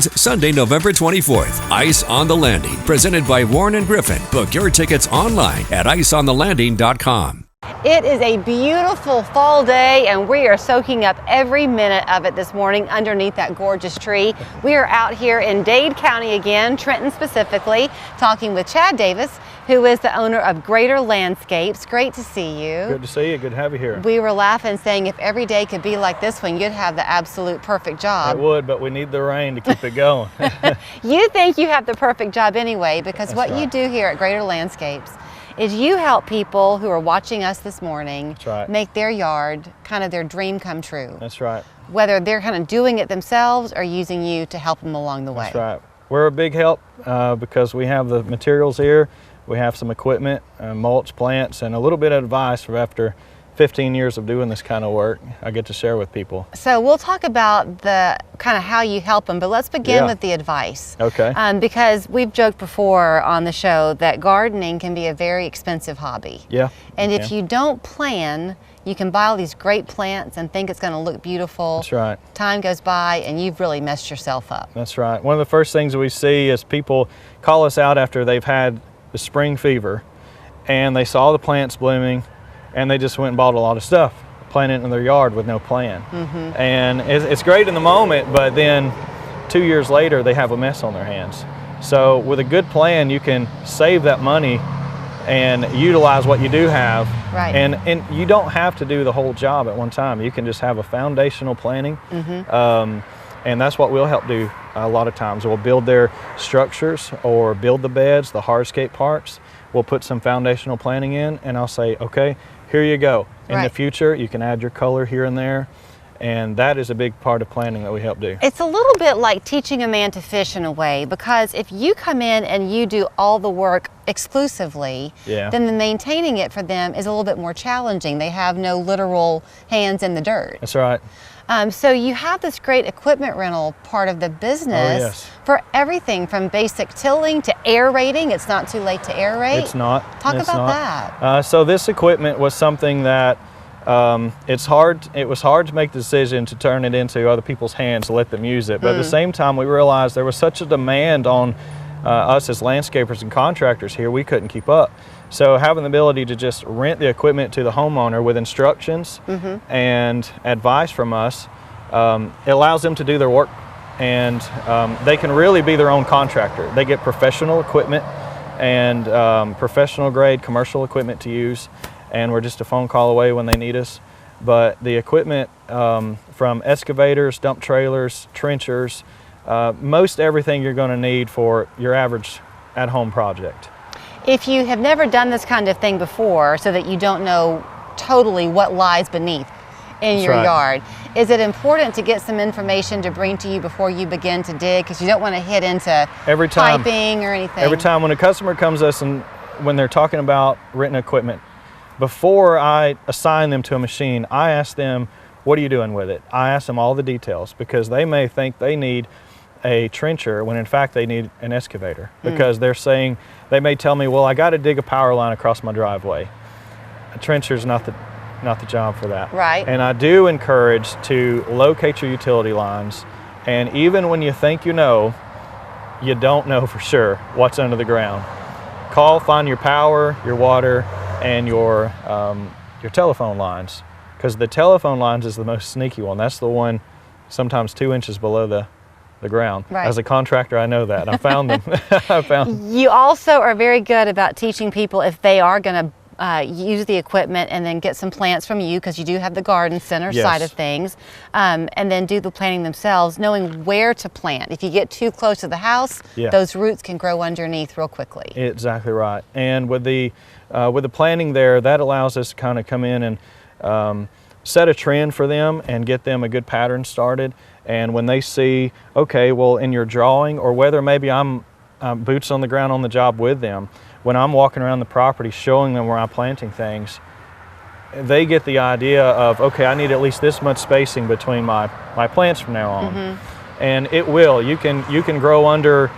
Sunday, November 24th. Ice on the Landing, presented by Warren and Griffin. Book your tickets online at iceonthelanding.com. It is a beautiful fall day, and we are soaking up every minute of it this morning underneath that gorgeous tree. We are out here in Dade County again, Trenton specifically, talking with Chad Davis, who is the owner of Greater Landscapes. Great to see you. Good to see you. Good to have you here. We were laughing, saying if every day could be like this one, you'd have the absolute perfect job. It would, but we need the rain to keep it going. You think you have the perfect job anyway, because That's what right. you do here at Greater Landscapes is you help people who are watching us this morning That's right. make their yard kind of their dream come true. That's right. Whether they're kind of doing it themselves or using you to help them along the way. That's right. We're a big help because we have the materials here. We have some equipment, mulch, plants, and a little bit of advice for after 15 years of doing this kind of work I get to share with people. So we'll talk about the kind of how you help them, but let's begin Yeah. with the advice. Okay. Because we've joked before on the show that gardening can be a very expensive hobby. Yeah. And if Yeah. you don't plan, you can buy all these great plants and think it's going to look beautiful. That's right. Time goes by and you've really messed yourself up. That's right. One of the first things we see is people call us out after they've had the spring fever and they saw the plants blooming and they just went and bought a lot of stuff, planted it in their yard with no plan. Mm-hmm. And it's great in the moment, but then 2 years later they have a mess on their hands. So with a good plan, you can save that money and utilize what you do have. Right. And you don't have to do the whole job at one time. You can just have a foundational planning. Mm-hmm. And that's what we'll help do a lot of times. We'll build their structures or build the beds, the hardscape parts. We'll put some foundational planning in and I'll say, okay, here you go. In the Right. future, you can add your color here and there. And that is a big part of planning that we help do. It's a little bit like teaching a man to fish in a way, because if you come in and you do all the work exclusively, Yeah. then the maintaining it for them is a little bit more challenging. They have no literal hands in the dirt. That's right. So you have this great equipment rental part of the business yes. for everything from basic tilling to aerating. It's not too late to aerate. It's not. Talk It's about not. that. So this equipment was something that it was hard to make the decision to turn it into other people's hands to let them use it. But at the same time, we realized there was such a demand on us as landscapers and contractors here, we couldn't keep up. So having the ability to just rent the equipment to the homeowner with instructions and advice from us, it allows them to do their work, and they can really be their own contractor. They get professional equipment and professional grade commercial equipment to use, and we're just a phone call away when they need us. But the equipment from excavators, dump trailers, trenchers, most everything you're going to need for your average at-home project. If you have never done this kind of thing before, so that you don't know totally what lies beneath in That's your right. yard, is it important to get some information to bring to you before you begin to dig? Because you don't want to hit into Every time. piping or anything. Every time when a customer comes to us and when they're talking about renting equipment, before I assign them to a machine, I ask them, what are you doing with it? I ask them all the details, because they may think they need a trencher when in fact they need an excavator, because they're saying, they may tell me, well, I got to dig a power line across my driveway. A trencher's not the job for that. Right. And I do encourage to locate your utility lines, and even when you think you know, you don't know for sure what's under the ground. Call, find your power, your water, and your telephone lines, because the telephone lines is the most sneaky one. That's the one sometimes 2 inches below the ground. Right. As a contractor, I know that. I found them. I found. You also are very good about teaching people, if they are going to use the equipment and then get some plants from you, because you do have the garden center Yes. side of things, and then do the planting themselves, knowing where to plant. If you get too close to the house, Yeah. those roots can grow underneath real quickly. Exactly right. And with the planning there, that allows us to kind of come in and set a trend for them and get them a good pattern started. And when they see, okay, well, in your drawing, or whether maybe I'm boots on the ground on the job with them, when I'm walking around the property showing them where I'm planting things, they get the idea of, okay, I need at least this much spacing between my plants from now on. And it will. You can grow under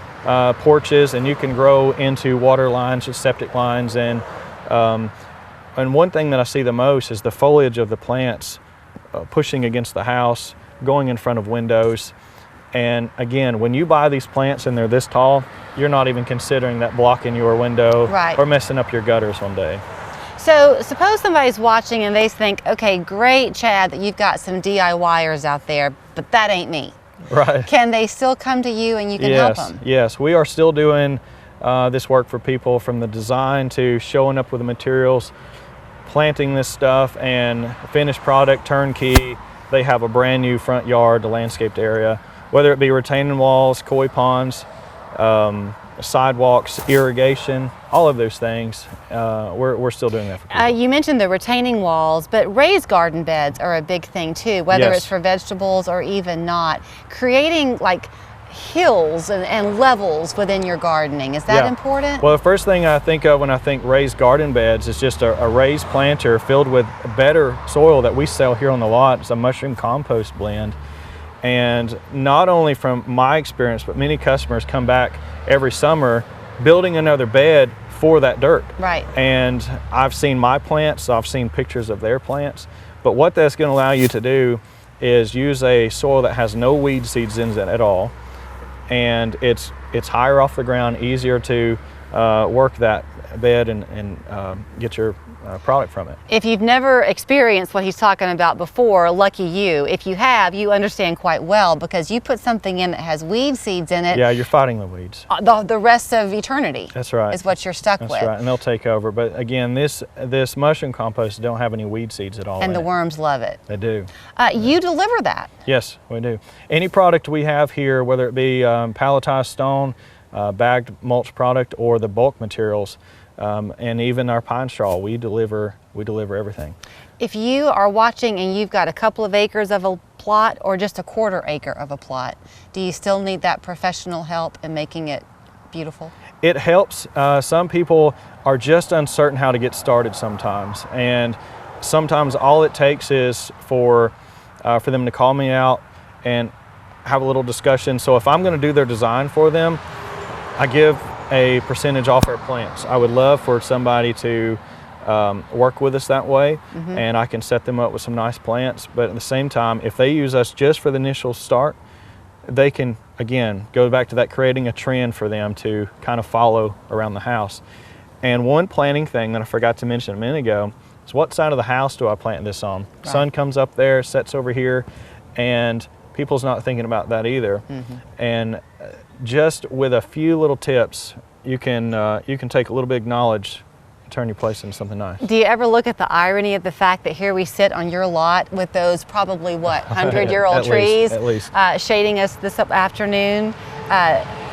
porches, and you can grow into water lines, septic lines, and one thing that I see the most is the foliage of the plants pushing against the house, going in front of windows, And again, when you buy these plants and they're this tall, you're not even considering that blocking your window Right. or messing up your gutters one day. So suppose somebody's watching and they think, okay, great, Chad, that you've got some DIYers out there, but that ain't me. Right. Can they still come to you and you can help them? Yes, we are still doing this work for people, from the design to showing up with the materials, planting this stuff, and finished product, turnkey. They have a brand new front yard, the landscaped area, whether it be retaining walls, koi ponds, sidewalks, irrigation, all of those things. We're still doing that for people. You mentioned the retaining walls, but raised garden beds are a big thing too, whether Yes. it's for vegetables or even not. Creating like hills and levels within your gardening, is that Yeah. important? Well, the first thing I think of when I think raised garden beds is just a raised planter filled with better soil that we sell here on the lot. It's a mushroom compost blend. And not only from my experience, but many customers come back every summer building another bed for that dirt. Right. And I've seen my plants, I've seen pictures of their plants, but what that's going to allow you to do is use a soil that has no weed seeds in it at all, and it's higher off the ground, easier to work that bed and get your product from it. If you've never experienced what he's talking about before, lucky you. If you have, you understand quite well, because you put something in that has weed seeds in it, Yeah, you're fighting the weeds. the rest of eternity That's right. is what you're stuck That's with. right, and they'll take over. But again, this mushroom compost don't have any weed seeds at all And in the it. worms love it. They do. You deliver that. Yes, we do. Any product we have here, whether it be palletized stone, bagged mulch product, or the bulk materials, and even our pine straw, we deliver everything. If you are watching and you've got a couple of acres of a plot or just a quarter acre of a plot, do you still need that professional help in making it beautiful? It helps. Some people are just uncertain how to get started sometimes, and sometimes all it takes is for them to call me out and have a little discussion. So if I'm going to do their design for them, I give a percentage off our plants. I would love for somebody to work with us that way, and I can set them up with some nice plants. But at the same time, if they use us just for the initial start, they can, again, go back to that, creating a trend for them to kind of follow around the house. And one planting thing that I forgot to mention a minute ago is, what side of the house do I plant this on? Right. Sun comes up there, sets over here, and people's not thinking about that either. And just with a few little tips, you can take a little bit of knowledge and turn your place into something nice. Do you ever look at the irony of the fact that here we sit on your lot with those probably, what, 100-year-old trees at least. shading us this afternoon?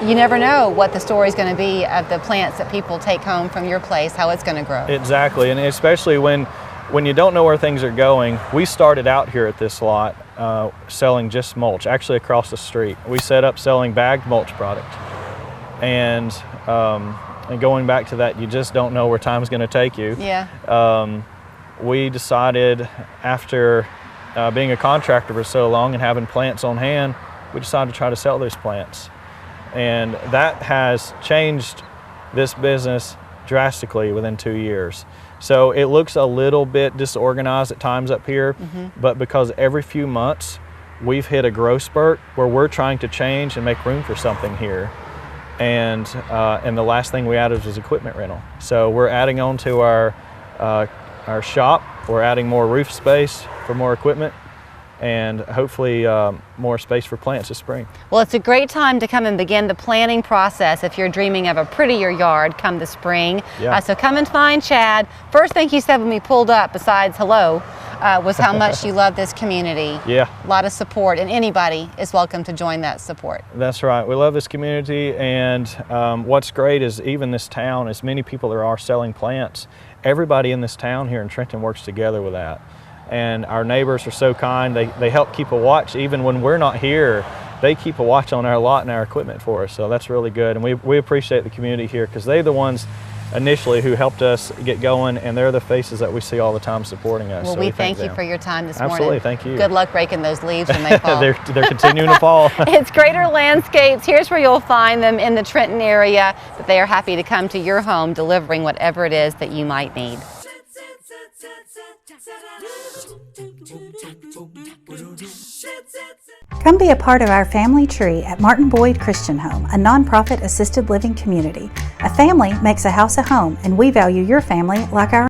You never know what the story's going to be of the plants that people take home from your place, how it's going to grow. Exactly, and especially when you don't know where things are going. We started out here at this lot selling just mulch, actually across the street. We set up selling bagged mulch product. And going back to that, you just don't know where time's going to take you. Yeah. We decided, after being a contractor for so long and having plants on hand, we decided to try to sell those plants. And that has changed this business drastically within 2 years. So it looks a little bit disorganized at times up here, but because every few months we've hit a growth spurt where we're trying to change and make room for something here. And the last thing we added was equipment rental. So we're adding on to our shop. We're adding more roof space for more equipment, and hopefully more space for plants this spring. Well, it's a great time to come and begin the planning process if you're dreaming of a prettier yard come the spring. Yeah. So come and find Chad. First thing he said when we pulled up, besides hello, was how much you love this community. Yeah. A lot of support, and anybody is welcome to join that support. That's right. We love this community, and what's great is even this town, as many people there are selling plants, everybody in this town here in Trenton works together with that. And our neighbors are so kind. They help keep a watch. Even when we're not here, they keep a watch on our lot and our equipment for us. So that's really good. And we appreciate the community here, because they're the ones initially who helped us get going, and they're the faces that we see all the time supporting us. Well, so we thank you them. for your time this morning. Absolutely, thank you. Good luck breaking those leaves when they fall. they're continuing to fall. It's Greater Landscapes. Here's where you'll find them in the Trenton area, but they are happy to come to your home delivering whatever it is that you might need. Come be a part of our family tree at Martin Boyd Christian Home, a nonprofit assisted living community. A family makes a house a home, and we value your family like our